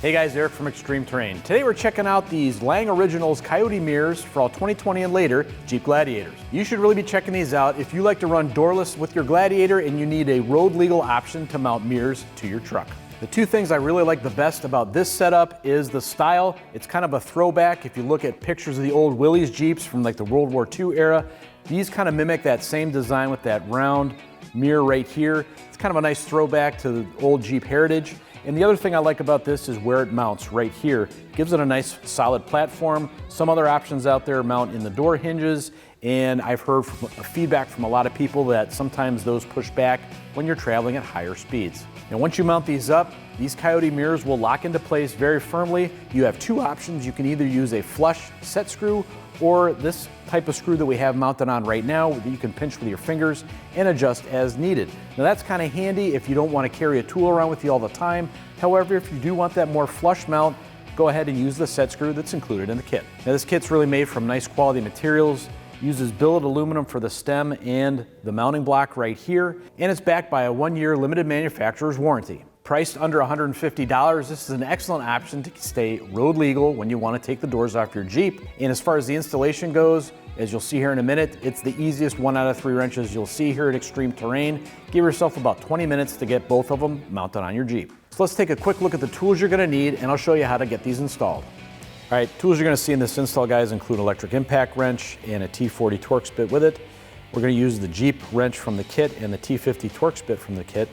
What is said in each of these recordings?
Hey guys, Eric from ExtremeTerrain. Today we're checking out these Lange Originals Coyote mirrors for all 2020 and later Jeep Gladiators. You should really be checking these out if you like to run doorless with your Gladiator and you need a road legal option to mount mirrors to your truck. The two things I really like the best about this setup is the style. It's kind of a throwback. If you look at pictures of the old Willys Jeeps from like the World War II era, these kind of mimic that same design with that round mirror right here. It's kind of a nice throwback to the old Jeep heritage. And the other thing I like about this is where it mounts right here. It gives it a nice solid platform. Some other options out there mount in the door hinges, and I've heard feedback from a lot of people that sometimes those push back when you're traveling at higher speeds. Now once you mount these up, these Coyote mirrors will lock into place very firmly. You have two options. You can either use a flush set screw or this type of screw that we have mounted on right now that you can pinch with your fingers and adjust as needed. Now that's kind of handy if you don't want to carry a tool around with you all the time. However, if you do want that more flush mount, go ahead and use the set screw that's included in the kit. Now this kit's really made from nice quality materials, uses billet aluminum for the stem and the mounting block right here, and it's backed by a 1-year limited manufacturer's warranty. Priced under $150, this is an excellent option to stay road legal when you want to take the doors off your Jeep. And as far as the installation goes, as you'll see here in a minute, it's the easiest 1 out of 3 wrenches you'll see here at ExtremeTerrain. Give yourself about 20 minutes to get both of them mounted on your Jeep. So let's take a quick look at the tools you're going to need, and I'll show you how to get these installed. All right, tools you're going to see in this install, guys, include electric impact wrench and a T40 Torx bit with it. We're going to use the Jeep wrench from the kit and the T50 Torx bit from the kit,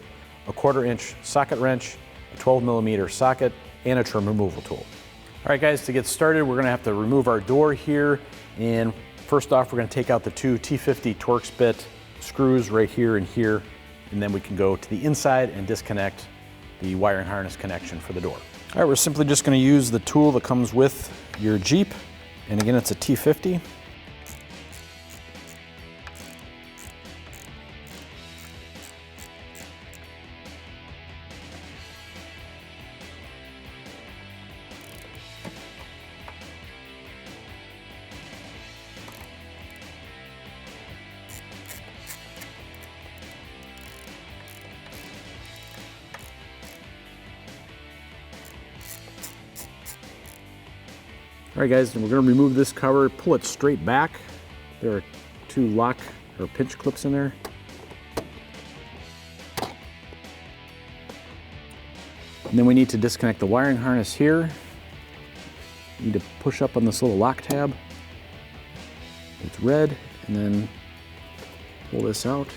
a 1/4-inch socket wrench, a 12mm socket, and a trim removal tool. All right, guys, to get started, we're going to have to remove our door here. And first off, we're going to take out the two T50 Torx bit screws right here and here, and then we can go to the inside and disconnect the wire and harness connection for the door. All right, we're simply just going to use the tool that comes with your Jeep, and again, it's a T50. All right, guys, and we're going to remove this cover, pull it straight back. There are two lock or pinch clips in there. And then we need to disconnect the wiring harness here. You need to push up on this little lock tab. It's red, and then pull this out.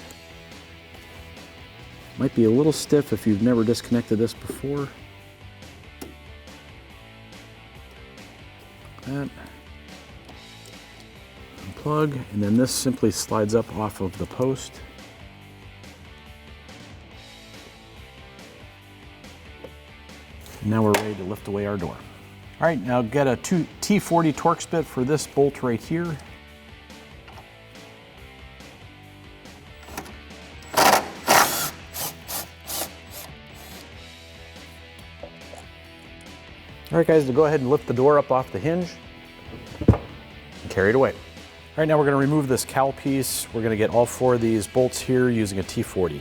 Might be a little stiff if you've never disconnected this before. That. Unplug, and then this simply slides up off of the post. And now we're ready to lift away our door. All right, now get a T40 Torx bit for this bolt right here. All right, guys, to go ahead and lift the door up off the hinge and carry it away. All right, now we're going to remove this cowl piece. We're going to get all 4 of these bolts here using a T40.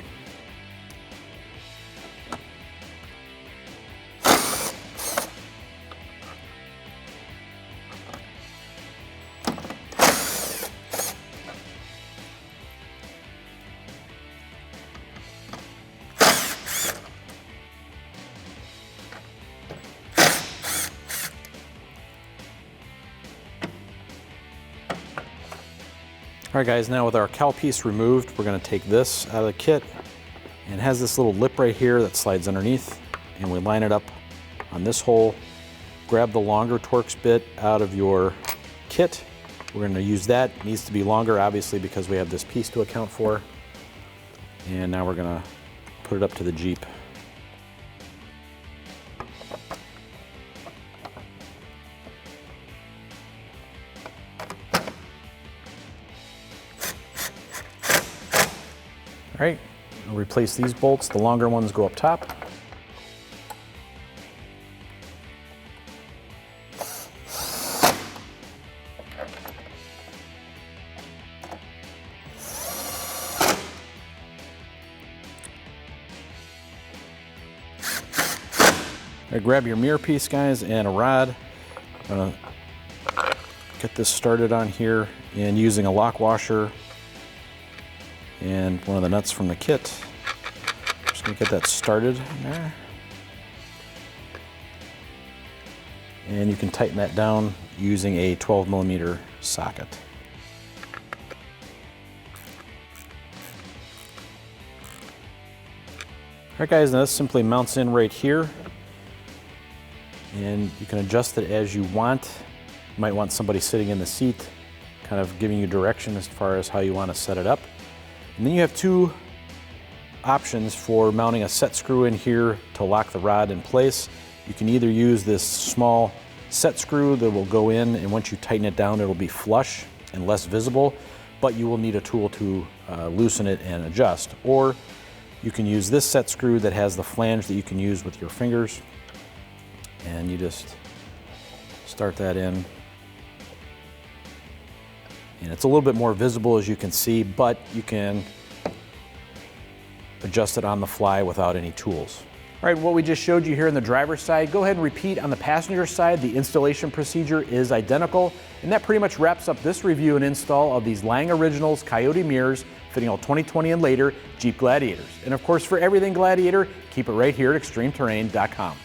All right, guys, now with our cowl piece removed, we're going to take this out of the kit, and it has this little lip right here that slides underneath, and we line it up on this hole. Grab the longer Torx bit out of your kit. We're going to use that. It needs to be longer, obviously, because we have this piece to account for. And now we're going to put it up to the Jeep. All right, I'll replace these bolts. The longer ones go up top. Grab your mirror piece, guys, and a rod. Get this started on here, and using a lock washer and one of the nuts from the kit. Just gonna get that started in there. And you can tighten that down using a 12mm socket. All right, guys, now this simply mounts in right here, and you can adjust it as you want. You might want somebody sitting in the seat, kind of giving you direction as far as how you want to set it up. And then you have two options for mounting a set screw in here to lock the rod in place. You can either use this small set screw that will go in, and once you tighten it down, it'll be flush and less visible, but you will need a tool to loosen it and adjust. Or you can use this set screw that has the flange that you can use with your fingers, and you just start that in. And it's a little bit more visible, as you can see, but you can adjust it on the fly without any tools. All right, what we just showed you here on the driver's side, go ahead and repeat on the passenger side. The installation procedure is identical, and that pretty much wraps up this review and install of these Lange Originals Coyote mirrors fitting all 2020 and later Jeep Gladiators. And of course, for everything Gladiator, keep it right here at ExtremeTerrain.com.